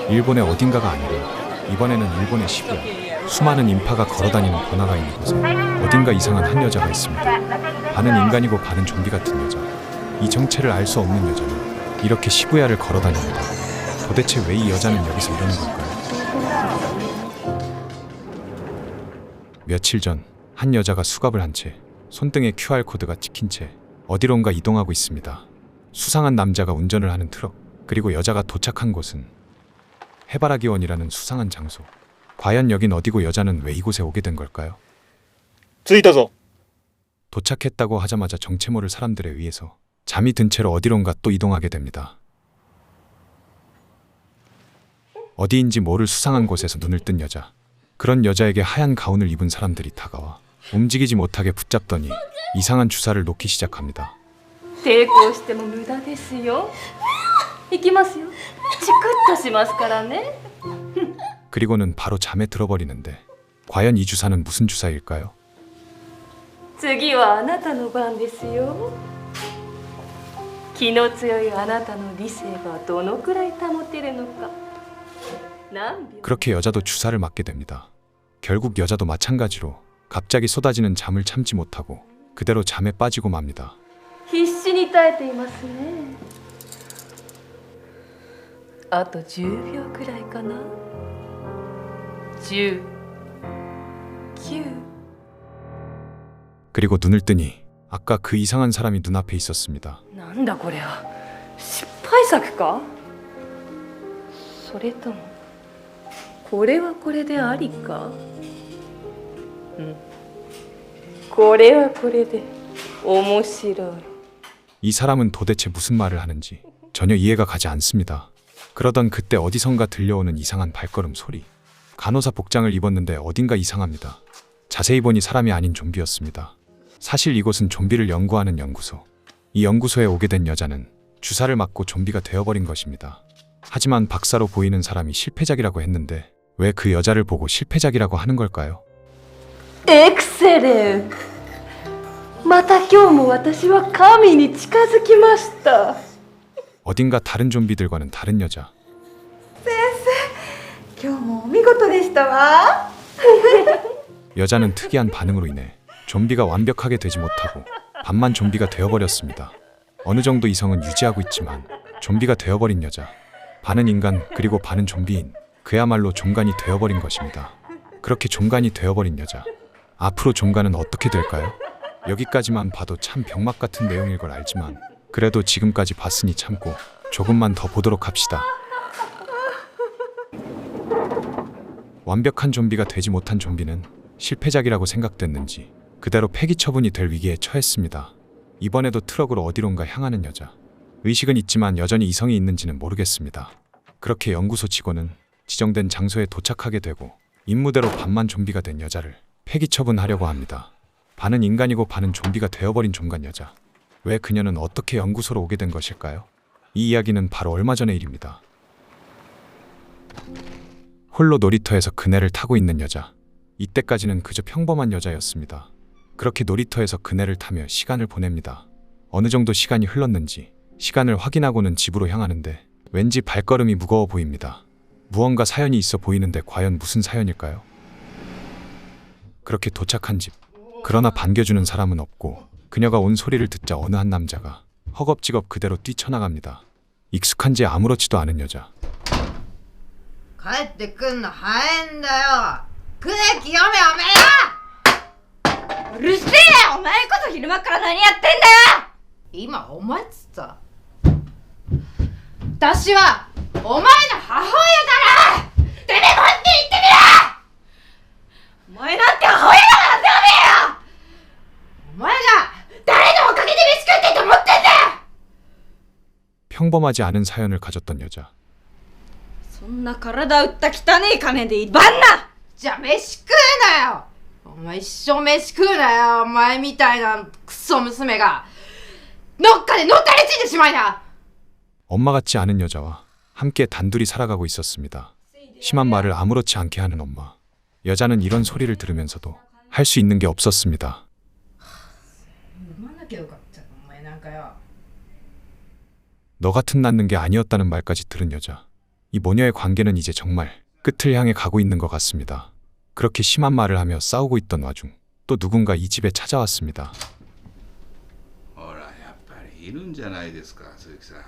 일본의 어딘가가 아니라 이번에는 일본의 시부야. 수많은 인파가 걸어다니는 번화가 있는 곳에 어딘가 이상한 한 여자가 있습니다. 반은 인간이고 반은 좀비 같은 여자. 이 정체를 알 수 없는 여자는 이렇게 시부야를 걸어다닙니다. 도대체 왜 이 여자는 여기서 이러는 걸까요? 며칠 전 한 여자가 수갑을 한 채 손등에 QR코드가 찍힌 채 어디론가 이동하고 있습니다. 수상한 남자가 운전을 하는 트럭, 그리고 여자가 도착한 곳은 해바라기원이라는 수상한 장소. 과연 여긴 어디고 여자는 왜 이곳에 오게 된 걸까요? 着いたぞ。 도착했다고 하자마자 정체 모를 사람들에 의해서 잠이 든 채로 어디론가 또 이동하게 됩니다. 어디인지 모를 수상한 곳에서 눈을 뜬 여자. 그런 여자에게 하얀 가운을 입은 사람들이 다가와 움직이지 못하게 붙잡더니 이상한 주사를 놓기 시작합니다. 抵抗しても無駄ですよ。行きますよ。チクッとしますからね。 그리고는 바로 잠에 들어버리는데 과연 이 주사는 무슨 주사일까요? 次はあなたの番ですよ。気の強いあなたの理性がどのくらい保てるのか。何秒 그렇게 여자도 주사를 맞게 됩니다. 결국 여자도 마찬가지로 갑자기 쏟아지는 잠을 참지 못하고 그대로 잠에 빠지고 맙니다. 必死に耐えていますね。あと10秒くらいかな。10、9。 그리고 눈을 뜨니 아까 그 이상한 사람이 눈앞에 있었습니다. なんだこりゃ。失敗作か。それともこれはこれでありか。これはこれで面白い。 이 사람은 도대체 무슨 말을 하는지 전혀 이해가 가지 않습니다. 그러던 그때 어디선가 들려오는 이상한 발걸음 소리. 간호사 복장을 입었는데 어딘가 이상합니다. 자세히 보니 사람이 아닌 좀비였습니다. 사실 이곳은 좀비를 연구하는 연구소. 이 연구소에 오게 된 여자는 주사를 맞고 좀비가 되어버린 것입니다. 하지만 박사로 보이는 사람이 실패작이라고 했는데 왜 그 여자를 보고 실패작이라고 하는 걸까요? エクセレント。また今日も私は神に近づきました。 어딘가 다른 좀비들과는 다른 여자. 今日もお見事でしたわ。 여자는 특이한 반응으로 인해 좀비가 완벽하게 되지 못하고 반만 좀비가 되어버렸습니다. 어느 정도 이성은 유지하고 있지만 좀비가 되어버린 여자. 반은 인간 그리고 반은 좀비인 그야말로 종간이 되어버린 것입니다. 그렇게 종간이 되어버린 여자. 앞으로 종간은 어떻게 될까요? 여기까지만 봐도 참 병맛 같은 내용일 걸 알지만 그래도 지금까지 봤으니 참고 조금만 더 보도록 합시다. 완벽한 좀비가 되지 못한 좀비는 실패작이라고 생각됐는지 그대로 폐기 처분이 될 위기에 처했습니다. 이번에도 트럭으로 어디론가 향하는 여자. 의식은 있지만 여전히 이성이 있는지는 모르겠습니다. 그렇게 연구소 직원은 지정된 장소에 도착하게 되고 임무대로 반만 좀비가 된 여자를 폐기 처분하려고 합니다. 반은 인간이고 반은 좀비가 되어버린 종간 여자. 왜 그녀는 어떻게 연구소로 오게 된 것일까요? 이 이야기는 바로 얼마 전의 일입니다. 홀로 놀이터에서 그네를 타고 있는 여자. 이때까지는 그저 평범한 여자였습니다. 그렇게 놀이터에서 그네를 타며 시간을 보냅니다. 어느 정도 시간이 흘렀는지 시간을 확인하고는 집으로 향하는데 왠지 발걸음이 무거워 보입니다. 무언가 사연이 있어 보이는데 과연 무슨 사연일까요? 그렇게 도착한 집. 그러나 반겨주는 사람은 없고 그녀가 온 소리를 듣자 어느 한 남자가 허겁지겁 그대로 뛰쳐나갑니다. 익숙한지 아무렇지도 않은 여자. 帰ってくんの早いんだよ。空気読めおめえよ。うるせえよ。お前こそ昼間から何やってんだよ。今お前っつった。私はお前の母親だろ。てめえ本気で言ってみろ。お前なんて母親だなんておめえよ。お前が誰のおかげで飯食ってと思ってんだよ。 평범하지 않은 사연을 가졌던 여자. そんな体打った汚ねえ金で威張んな。じゃあ飯食うなよ。お前一生飯食うなよ。お前みたいなクソ娘がどっかでのったれついてしまいな。 엄마 같지 않은 여자와 함께 단둘이 살아가고 있었습니다. 심한 말을 아무렇지 않게 하는 엄마. 여자는 이런 소리를 들으면서도 할 수 있는 게 없었습니다. 너 같은 낳는 게 아니었다는 말까지 들은 여자. 이 모녀의 관계는 이제 정말 끝을 향해 가고 있는 것 같습니다. 그렇게 심한 말을 하며 싸우고 있던 와중 또 누군가 이 집에 찾아왔습니다. ほらやっぱりいるんじゃないですか鈴木さん。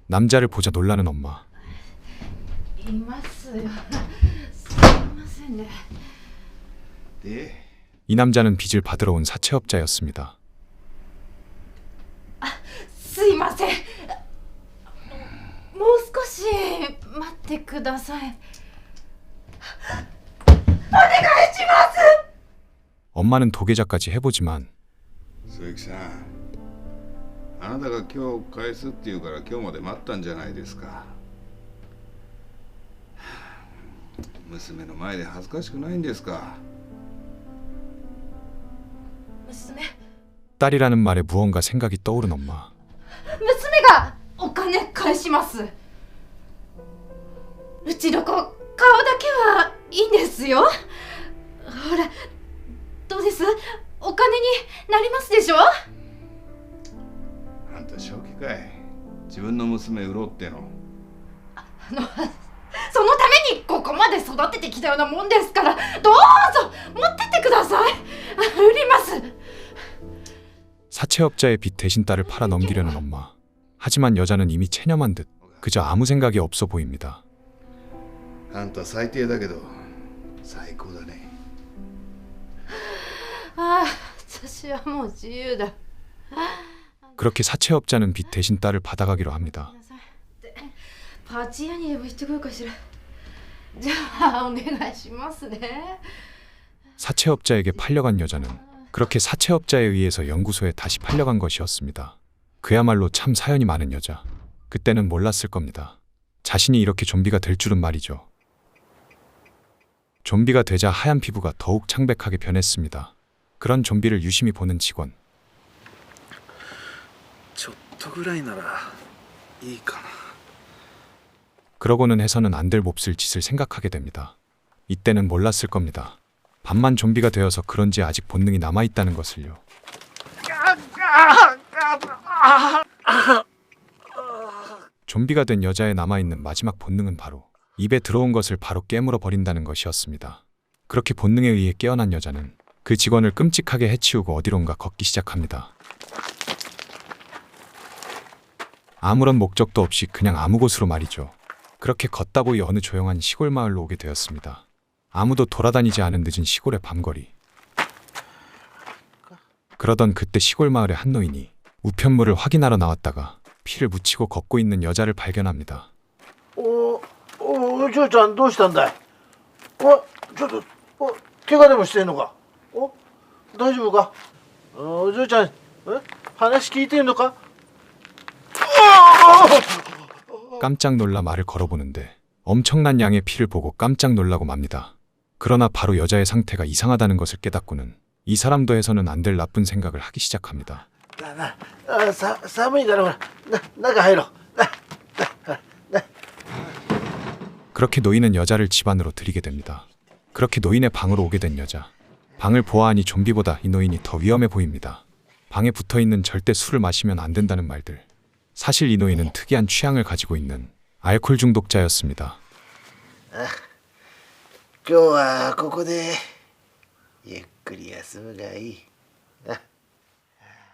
남자를 보자 놀라는 엄마. いますよ。すいませんね。で 이 남자는 빚을 받으러 온 사채업자였습니다. すいません。もう少し待ってください。 엄마는 도계자까지 해보지만 鈴木さん、あなたが今日返すって言うから今日まで待ったんじゃないですか。娘の前で恥ずかしくないんですか。娘 딸이라는 말에 무언가 생각이 떠오른 엄마. 娘がお金返します。うちの子、顔だけはいいんですよ。ほら、どうです？お金になりますでしょ？あんた正気かい。自分の娘売ろうっての。そのためにここまで育ててきたようなもんですから、どうぞ持ってってください。売ります。 사채업자의 빚 대신 딸을 팔아 넘기려는 엄마. 하지만 여자는 이미 체념한 듯 그저 아무 생각이 없어 보입니다. あんた最低だけど最高だね。ああ、私はもう自由だ。 그렇게 사채업자는 빚 대신 딸을 받아가기로 합니다. パチ屋にでも行ってこようかしら。じゃあお願いしますね。 사채업자에게 팔려간 여자는 그렇게 사채업자에 의해서 연구소에 다시 팔려간 것이었습니다. 그야말로 참 사연이 많은 여자. 그때는 몰랐을 겁니다. 자신이 이렇게 좀비가 될 줄은 말이죠. 좀비가 되자 하얀 피부가 더욱 창백하게 변했습니다. 그런 좀비를 유심히 보는 직원. ちょっとぐらいならいいかな。 그러고는 해서는 안 될 몹쓸 짓을 생각하게 됩니다. 이때는 몰랐을 겁니다. 반만 좀비가 되어서 그런지 아직 본능이 남아있다는 것을요. 좀비가 된 여자의 남아있는 마지막 본능은 바로 입에 들어온 것을 바로 깨물어 버린다는 것이었습니다. 그렇게 본능에 의해 깨어난 여자는 그 직원을 끔찍하게 해치우고 어디론가 걷기 시작합니다. 아무런 목적도 없이 그냥 아무 곳으로 말이죠. 그렇게 걷다 보이 어느 조용한 시골 마을로 오게 되었습니다. 아무도 돌아다니지 않은 늦은 시골의 밤거리. 그러던 그때 시골 마을의 한 노인이 우편물을 확인하러 나왔다가 피를 묻히고 걷고 있는 여자를 발견합니다. お嬢ちゃんどうしたんだい？ちょっと怪我でもしてんのか？大丈夫か？お嬢ちゃん話聞いてんのか？ 깜짝 놀라 말을 걸어보는데 엄청난 양의 피를 보고 깜짝 놀라고 맙니다. 그러나 바로 여자의 상태가 이상하다는 것을 깨닫고는 이 사람도 해서는 안 될 나쁜 생각을 하기 시작합니다. 寒いからほら中入ろう。 그렇게 노인은 여자를 집 안으로 들이게 됩니다. 그렇게 노인의 방으로 오게 된 여자. 방을 보아하니 좀비보다 이 노인이 더 위험해 보입니다. 방에 붙어있는 절대 술을 마시면 안 된다는 말들. 사실 이 노인은 특이한 취향을 가지고 있는 알코올 중독자였습니다. 今日はここでゆっくり休むがいい。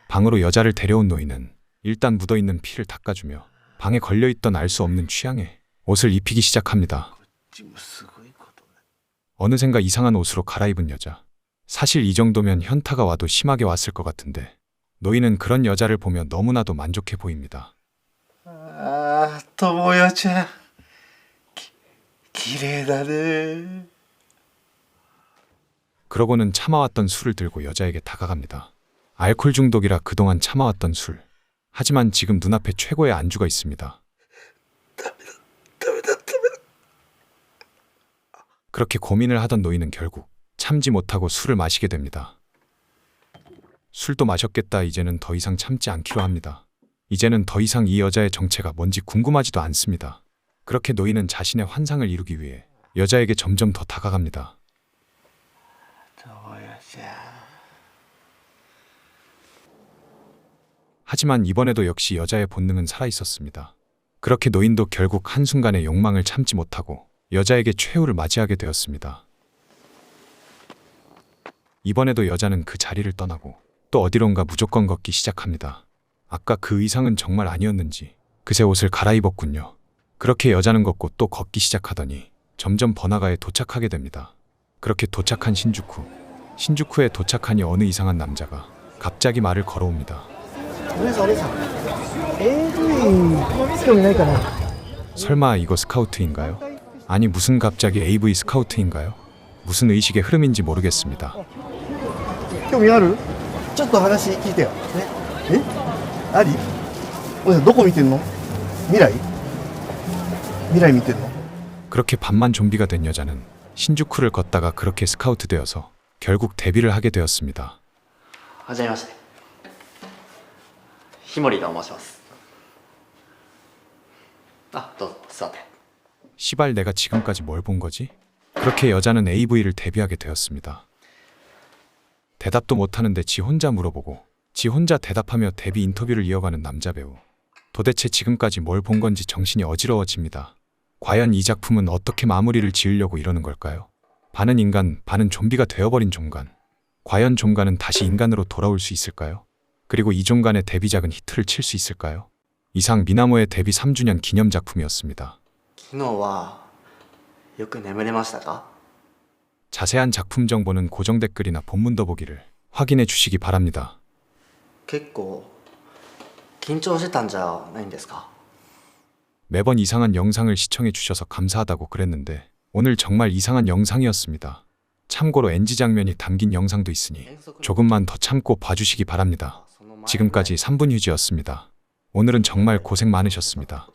방으로 여자를 데려온 노인은 일단 묻어있는 피를 닦아주며 방에 걸려있던 알 수 없는 취향에 옷을 입히기 시작합니다. 어느샌가 이상한 옷으로 갈아입은 여자. 사실 이 정도면 현타가 와도 심하게 왔을 것 같은데 노인은 그런 여자를 보며 너무나도 만족해 보입니다. 友よちゃんきれいだね。 그러고는 참아왔던 술을 들고 여자에게 다가갑니다. 알코올 중독이라 그동안 참아왔던 술. 하지만 지금 눈앞에 최고의 안주가 있습니다. 그렇게 고민을 하던 노인은 결국 참지 못하고 술을 마시게 됩니다. 술도 마셨겠다. 이제는 더 이상 참지 않기로 합니다. 이제는 더 이상 이 여자의 정체가 뭔지 궁금하지도 않습니다. 그렇게 노인은 자신의 환상을 이루기 위해 여자에게 점점 더 다가갑니다. 友よちゃん 하지만 이번에도 역시 여자의 본능은 살아있었습니다. 그렇게 노인도 결국 한순간의 욕망을 참지 못하고 여자에게 최후를 맞이하게 되었습니다. 이번에도 여자는 그 자리를 떠나고 또 어디론가 무조건 걷기 시작합니다. 아까 그 의상은 정말 아니었는지 그새 옷을 갈아입었군요. 그렇게 여자는 걷고 또 걷기 시작하더니 점점 번화가에 도착하게 됩니다. 그렇게 도착한 신주쿠에 도착하니 어느 이상한 남자가 갑자기 말을 걸어옵니다. お姉さんお姉さん AV 興味ないかな 설마 이거 스카우트인가요? 아니 무슨 갑자기 AV 스카우트인가요? 무슨 의식의 흐름인지 모르겠습니다. 興味あるちょっと話聞いてよねえありお姉さんどこ見てんの未来未来見てんの 그렇게 반만 좀비가 된 여자는 신주쿠를 걷다가 그렇게 스카우트 되어서 결국 데뷔를 하게 되었습니다. はじめましてひもりと申しますあどうぞ座って 시발 내가 지금까지 뭘 본 거지? 그렇게 여자는 AV를 데뷔하게 되었습니다. 대답도 못하는데 지 혼자 물어보고 지 혼자 대답하며 데뷔 인터뷰를 이어가는 남자 배우. 도대체 지금까지 뭘 본 건지 정신이 어지러워집니다. 과연 이 작품은 어떻게 마무리를 지으려고 이러는 걸까요? 반은 인간, 반은 좀비가 되어버린 종간. 과연 종간은 다시 인간으로 돌아올 수 있을까요? 그리고 이 종간의 데뷔작은 히트를 칠 수 있을까요? 이상 미나모의 데뷔 3주년 기념 작품이었습니다. 昨日はよく眠れましたか 자세한 작품 정보는 고정 댓글이나 본문 더보기를 확인해 주시기 바랍니다. 結構緊張してたんじゃないんですか 매번 이상한 영상을 시청해 주셔서 감사하다고 그랬는데 오늘 정말 이상한 영상이었습니다. 참고로 NG 장면이 담긴 영상도 있으니 조금만 더 참고 봐주시기 바랍니다. 지금까지 3분 휴지였습니다. 오늘은 정말 고생 많으셨습니다.